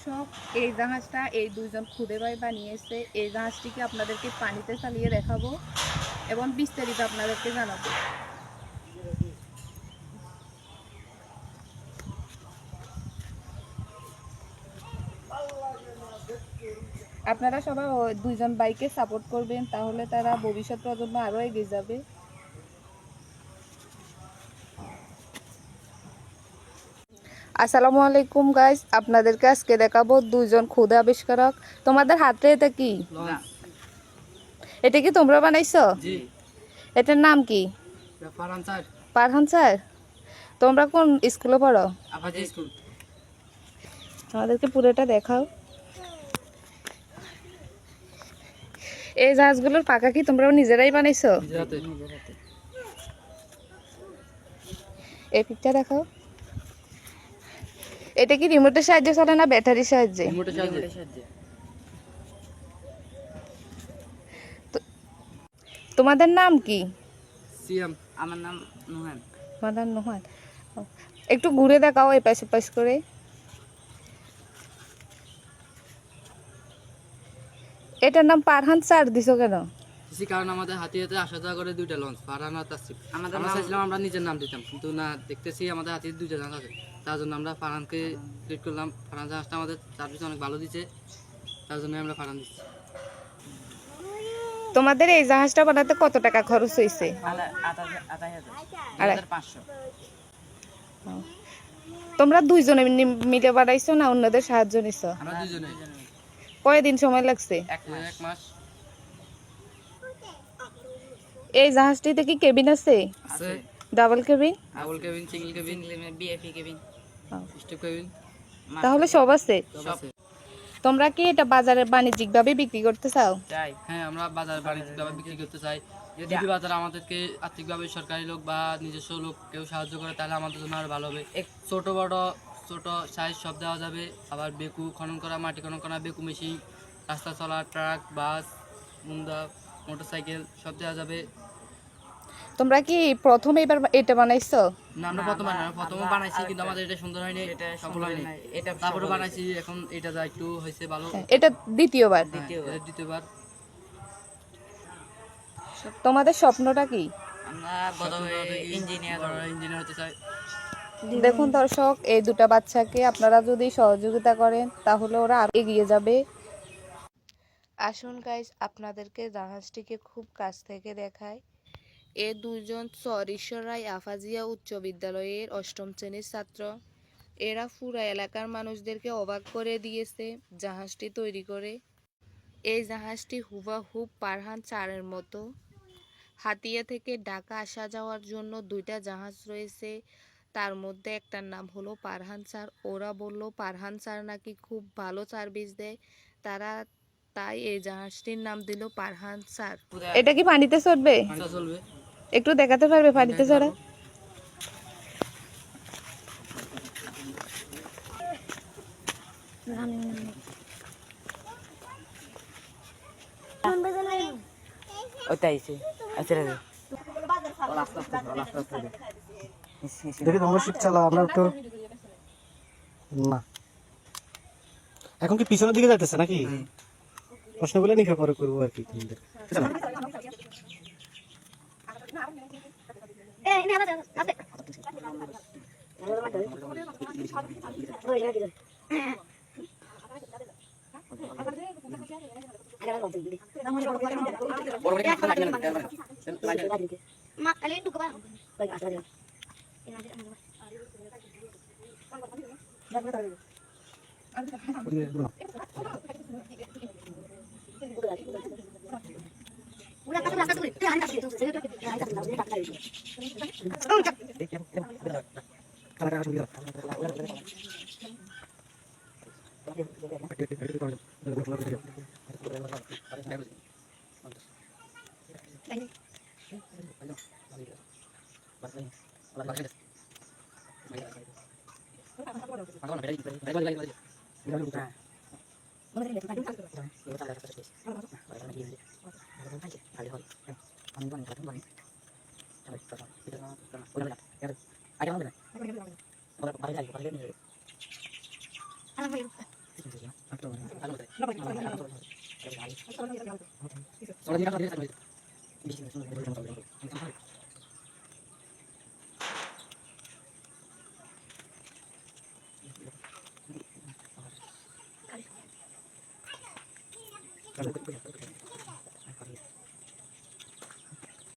দর্শক, এই জাহাজটা এই দুইজন খুদে ভাই বানিয়েছে। এই জাহাজটিকে আপনাদেরকে পানিতে চালিয়ে দেখাবো এবং বিস্তারিত আপনাদেরকে জানাবো। আপনারা সবাই দুইজন ভাইকে সাপোর্ট করবেন, তাহলে তারা ভবিষ্যৎ প্রজন্ম আরো এগিয়ে যাবে। আসসালামু আলাইকুম গাইস, আপনাদেরকে আজকে দেখাবো দুইজন ক্ষুদে আবিষ্কারক। তোমাদের হাতে এটা কি? এটা কি তোমরা বানাইছো? জি। এটার নাম কি? ফারহান স্যার। ফারহান স্যার, তোমরা কোন স্কুলে পড়ো? আপাজি স্কুল। আমাদেরকে পুরোটা দেখাও। এই জাহাজগুলোর পাকা কি তোমরা নিজেরাই বানাইছো? এই পিকটা দেখাও। এটা কি রিমোটের সাহায্যে চলে না ব্যাটারির সাহায্যে? রিমোটের সাহায্যে। তোমাদের নাম কি? সিএম। আমার নাম নুহান। তোমাদের নোহান। একটু ঘুরে দেখাও এই পাশে পাশ করে। এটার নাম ফারহান স্যার দিছো কেন? কারণ আমাদের হাতিতে আসা যাওয়া করে দুইটা লঞ্চ, ফারহান আর তাসিফ। আমরা চাইছিলাম আমরা নিজের নাম দিতাম, কিন্তু না, দেখতেছি আমাদের হাতিতে দুইটা জাহাজ আছে, তার জন্য আমরা ফারহানকে ক্লিক করলাম। ফারহান জাহাজটা আমাদের সার্ভিস অনেক ভালো দিচ্ছে, তার জন্য আমরা ফারহান দিচ্ছি। তোমাদের এই জাহাজটা বানাতে কত টাকা খরচ হয়েছে? 2500। তোমরা দুইজনে মিলে বানাইছো না অন্যদের সাহায্য নিছো? আমরা দুইজনে। কয়দিন সময় লাগছে? এক মাস। এই জাহাজটিতে কি কেবিন আছে? আছে। Double cabin? Double cabin, single cabin, বিএফি কেবিন, স্টেপ কেবিন। তাহলে সব আছে। সব আছে। তোমরা কি এটা বাজারে বাণিজ্যিক ভাবে বিক্রি করতে চাও? হ্যাঁ, আমরা বাজার বাণিজ্যিকভাবে বিক্রি করতে চাই। যদি বাজার আমাদেরকে আর্থিকভাবে সরকারি লোক বা নিজস্ব লোক কেউ সাহায্য করে, তাহলে আমাদের জন্য আরো ভালো হবে। ছোট বড় ছোট সাইজ সব দেওয়া যাবে। আবার বেকু খনন করা, মাটি খনন করা, বেকু মেশিন, রাস্তা চলা, ট্রাক, বাস, মুন্দা, মোটরসাইকেল সব দেওয়া যাবে। তোমরা কি প্রথম এবার এটা বানাইছো? না, আমরা প্রথমে বানাইছি, কিন্তু আমাদের এটা সুন্দর হয়নি, এটা সফল হয়নি। এটা তারপরে বানাইছি, এখন এটা যা একটু হয়েছে ভালো। এটা দ্বিতীয়বার। দ্বিতীয়বার। তোমাদের স্বপ্নটা কি? আমরা বড় হয়ে ইঞ্জিনিয়ার হতে চাই। দেখুন দর্শক, এই দুটা বাচ্চাকে আপনারা যদি সহযোগিতা করেন তাহলে ওরা আরো এগিয়ে যাবে। আসুন গাইস, আপনাদেরকে জাহাজটিকে খুব কাছ থেকে দেখায়। এ দুইজন ঈশ্বর রায় আফাজিয়া উচ্চ বিদ্যালয়ের অষ্টম শ্রেণীর ছাত্র। এরা পুরা এলাকার মানুষদেরকে অবাক করে দিয়েছে জাহাজটি তৈরি করে। এই জাহাজটি হুবাহুব ফারহান স্যারের মতো। হাতিয়া থেকে ঢাকা আসা যাওয়ার জন্য দুইটা জাহাজ রয়েছে, তার মধ্যে একটার নাম হলো ফারহান স্যার। ওরা বলল ফারহান স্যার নাকি খুব ভালো সার্ভিস দেয়, তাই এই জাহাজটির নাম দিল ফারহান স্যার। এটা কি পানিতে চলবে? একটু দেখাতে পারবে পানিতে চড়া? দেখি তোমরা শিখ চালাও, আমরা তো না। এখন কি পিছনের দিকে যাইতেছে নাকি? প্রশ্নগুলো নিখা পরে করবো আর কি। Gracias.